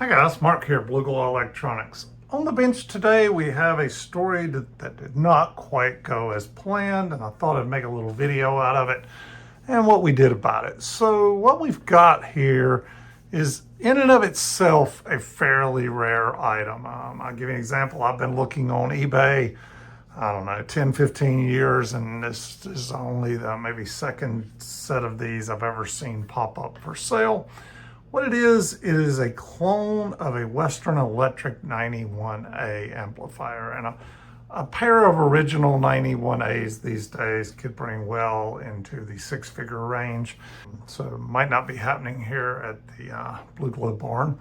Hi guys, Mark here, Blue Glow Electronics. On the bench today we have a story that did not quite go as planned, and I thought I'd make a little video out of it and what we did about it. So what we've got here is in and of itself a fairly rare item. I'll give you an example. I've been looking on eBay, I don't know, 10, 15 years, and this is only the maybe second set of these I've ever seen pop up for sale. What it is a clone of a Western Electric 91A amplifier, and a pair of original 91As these days could bring well into the six-figure range. So it might not be happening here at the Blue Glow barn.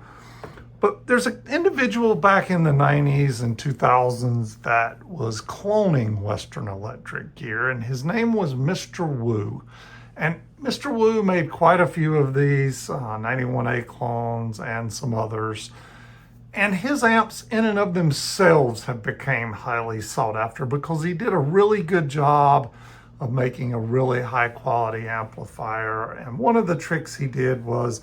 But there's an individual back in the 90s and 2000s that was cloning Western Electric gear, and his name was Mr. Wu. And Mr. Wu made quite a few of these 91A clones and some others. And his amps in and of themselves have become highly sought after because he did a really good job of making a really high quality amplifier. And one of the tricks he did was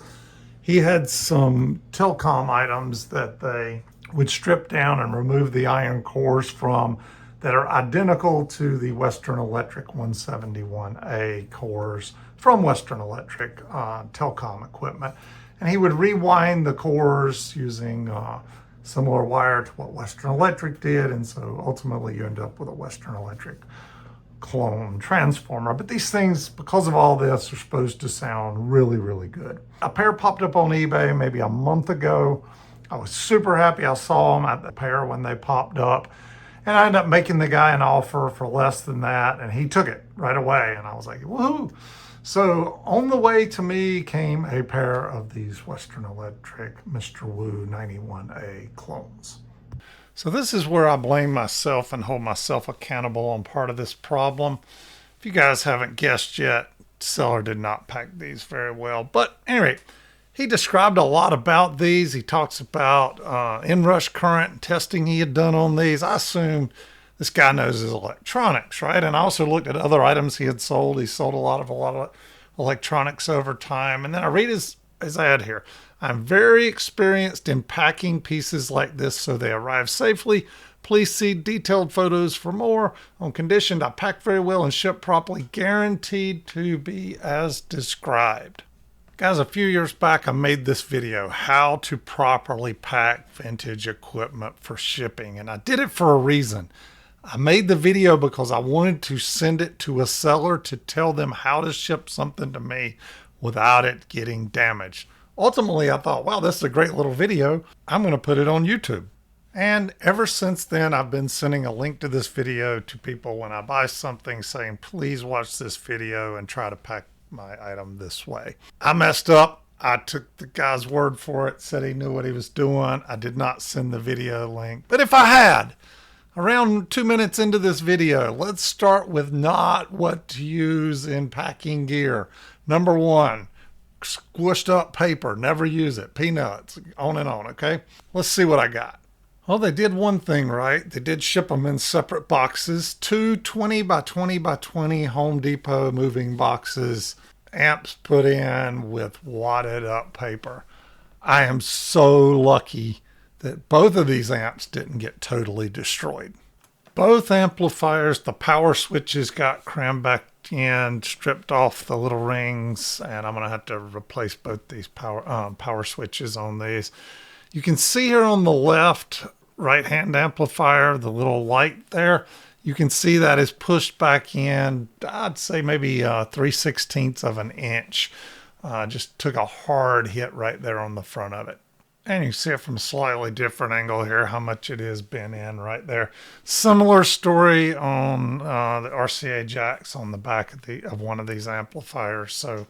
he had some telecom items that they would strip down and remove the iron cores from that are identical to the Western Electric 171A cores from Western Electric telecom equipment. And he would rewind the cores using similar wire to what Western Electric did, and so ultimately you end up with a Western Electric clone transformer. But these things, because of all this, are supposed to sound really, really good. A pair popped up on eBay maybe a month ago. I was super happy I saw them at the pair when they popped up. And I ended up making the guy an offer for less than that, and he took it right away. And I was like, woohoo! So on the way to me came a pair of these Western Electric Mr. Wu 91A clones. So this is where I blame myself and hold myself accountable on part of this problem. If you guys haven't guessed yet, seller did not pack these very well. But anyway, he described a lot about these. He talks about inrush current and testing he had done on these. I assumed this guy knows his electronics, right? And I also looked at other items he had sold. He sold a lot of electronics over time. And then I read his ad here. I'm very experienced in packing pieces like this so they arrive safely. Please see detailed photos for more. On condition I pack very well and ship properly, guaranteed to be as described. Guys, a few years back I made this video, how to properly pack vintage equipment for shipping, and I did it for a reason. I made the video because I wanted to send it to a seller to tell them how to ship something to me without it getting damaged. Ultimately, I thought, wow, this is a great little video. I'm going to put it on YouTube. And ever since then, I've been sending a link to this video to people when I buy something, saying, please watch this video and try to pack my item this way. I messed up. I took the guy's word for it, said he knew what he was doing. I did not send the video link. But if I had, around 2 minutes into this video, let's start with not what to use in packing gear. Number one, squished up paper. Never use it. Peanuts. On and on, okay? Let's see what I got. Well, they did one thing right. They did ship them in separate boxes. Two 20 by 20 by 20 Home Depot moving boxes. Amps put in with wadded up paper. I am so lucky that both of these amps didn't get totally destroyed. Both amplifiers, the power switches got crammed back in, stripped off the little rings, and I'm going to have to replace both these power switches on these. You can see here on the left right-hand amplifier, the little light there, you can see that is pushed back in, I'd say maybe 3/16 of an inch. Just took a hard hit right there on the front of it. And you see it from a slightly different angle here, how much it is bent in right there. Similar story on the RCA jacks on the back of one of these amplifiers. So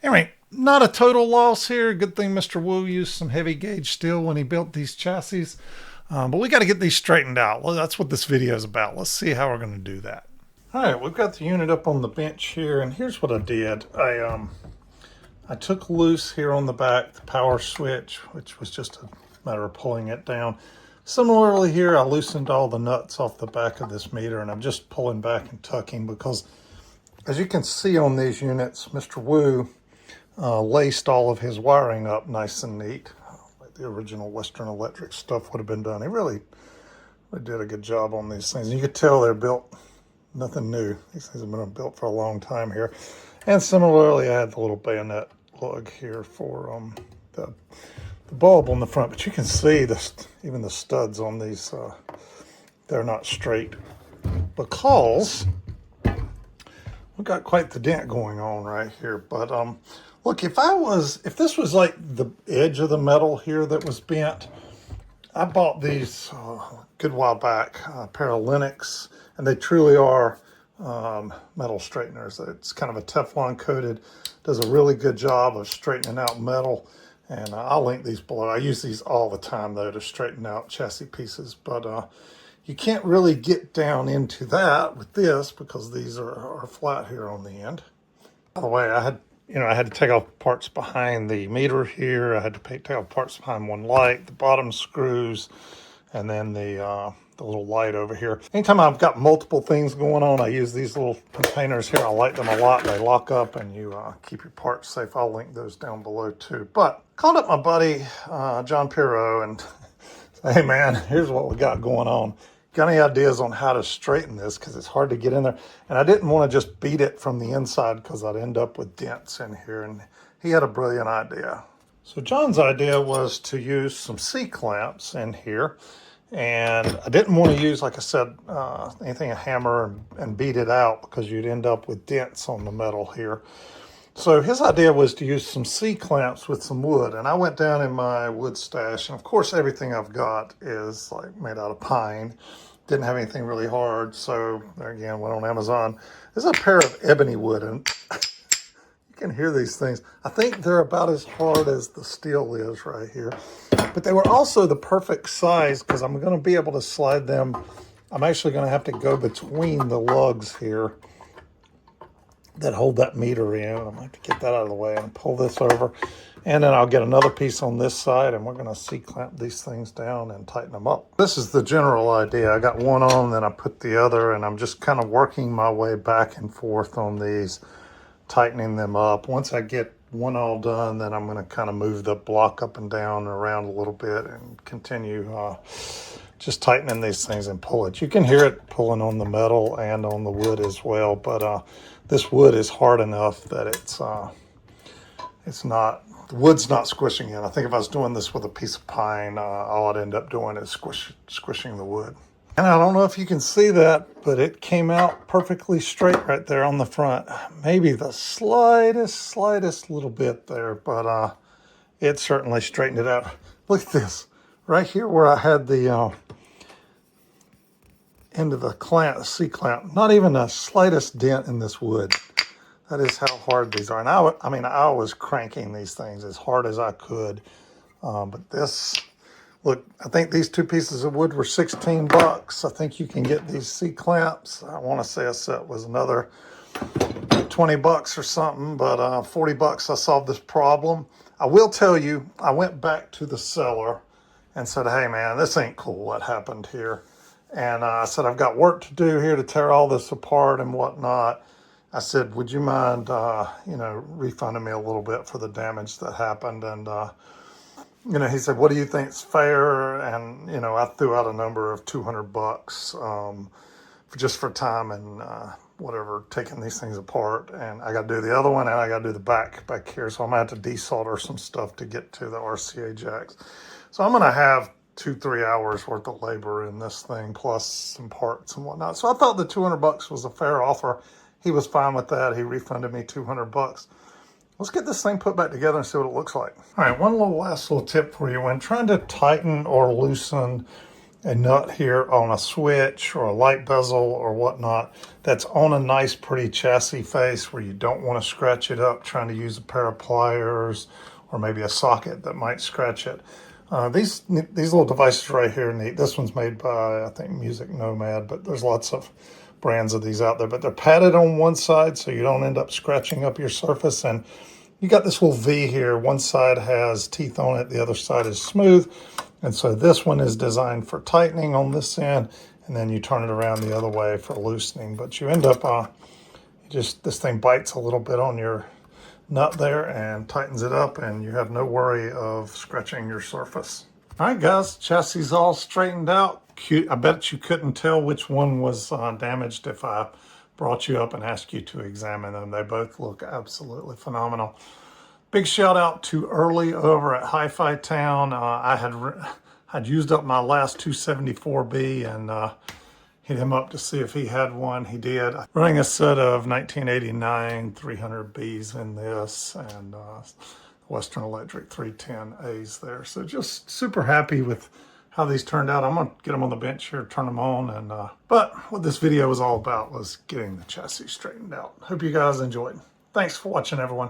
anyway, not a total loss here. Good thing Mr. Wu used some heavy gauge steel when he built these chassis. But we got to get these straightened out. Well, that's what this video is about. Let's see how we're going to do that. All right, we've got the unit up on the bench here, and here's what I did. I took loose here on the back the power switch, which was just a matter of pulling it down. Similarly here, I loosened all the nuts off the back of this meter, and I'm just pulling back and tucking because, as you can see on these units, Mr. Wu laced all of his wiring up nice and neat. like the original Western Electric stuff would have been done. They did a good job on these things. You could tell they're built, nothing new. These things have been built for a long time here. And similarly, I had the little bayonet lug here for the bulb on the front. But you can see even the studs on these, they're not straight because we've got quite the dent going on right here. But look, if this was like the edge of the metal here that was bent, I bought these a good while back, a pair of Linux, and they truly are metal straighteners. It's kind of a Teflon coated, does a really good job of straightening out metal. And I'll link these below. I use these all the time though to straighten out chassis pieces, but you can't really get down into that with this because these are flat here on the end. By the way, I had to take off parts behind the meter here. I had to take off parts behind one light, the bottom screws, and then the little light over here. Anytime I've got multiple things going on, I use these little containers here. I like them a lot. They lock up and you keep your parts safe. I'll link those down below too. But called up my buddy, John Pirro, and said, hey man, here's what we got going on. Got any ideas on how to straighten this? Because it's hard to get in there. And I didn't want to just beat it from the inside because I'd end up with dents in here. And he had a brilliant idea. So John's idea was to use some C clamps in here. And I didn't want to use, like I said, anything a hammer and beat it out because you'd end up with dents on the metal here. So his idea was to use some C clamps with some wood. And I went down in my wood stash. And of course, everything I've got is like made out of pine. Didn't have anything really hard. So there again, went on Amazon. There's a pair of ebony wood. And you can hear these things. I think they're about as hard as the steel is right here. But they were also the perfect size because I'm going to be able to slide them. I'm actually going to have to go between the lugs here that hold that meter in. I'm going to have to get that out of the way and pull this over. And then I'll get another piece on this side and we're going to C-clamp these things down and tighten them up. This is the general idea. I got one on, then I put the other, and I'm just kind of working my way back and forth on these, tightening them up. Once I get one all done, then I'm going to kind of move the block up and down and around a little bit and continue just tightening these things and pull it. You can hear it pulling on the metal and on the wood as well, but this wood is hard enough that the wood's not squishing in. I think if I was doing this with a piece of pine, all I'd end up doing is squishing the wood. And I don't know if you can see that, but it came out perfectly straight right there on the front. Maybe the slightest little bit there, but it certainly straightened it out. Look at this. Right here where I had the end of the clamp, C clamp, not even the slightest dent in this wood. That is how hard these are. And I was cranking these things as hard as I could. But this, look, I think these two pieces of wood were 16 bucks. I think you can get these C clamps. I want to say a set was another 20 bucks or something, but 40 bucks I solved this problem. I will tell you, I went back to the seller and said, hey man, this ain't cool what happened here. And I said, I've got work to do here to tear all this apart and whatnot. I said, would you mind, refunding me a little bit for the damage that happened? And, he said, what do you think is fair? And, I threw out a number of 200 bucks just for time and whatever, taking these things apart. And I got to do the other one and I got to do the back here. So I'm going to have to desolder some stuff to get to the RCA jacks. So I'm going to have 2-3 hours worth of labor in this thing, plus some parts and whatnot. So I thought the 200 bucks was a fair offer. He was fine with that. He refunded me 200 bucks. Let's get this thing put back together and see what it looks like. All right, one last little tip for you. When trying to tighten or loosen a nut here on a switch or a light bezel or whatnot that's on a nice pretty chassis face where you don't want to scratch it up trying to use a pair of pliers or maybe a socket that might scratch it. These little devices right here are neat. This one's made by, I think, MusicNomad, but there's lots of brands of these out there. But they're padded on one side so you don't end up scratching up your surface. And you got this little V here. One side has teeth on it. The other side is smooth. And so this one is designed for tightening on this end. And then you turn it around the other way for loosening. But you end up, this thing bites a little bit on your nut there and tightens it up, and you have no worry of scratching your surface. All right, guys, chassis is all straightened out. Cute. I bet you couldn't tell which one was damaged if I brought you up and asked you to examine them. They both look absolutely phenomenal. Big shout out to Early over at Hi-Fi Town. I had used up my last 274B and hit him up to see if he had one. He did. Running a set of 1989 300Bs in this, and Western Electric 310As there. So just super happy with how these turned out. I'm gonna get them on the bench here, turn them on, and but what this video was all about was getting the chassis straightened out. Hope you guys enjoyed. Thanks for watching, everyone.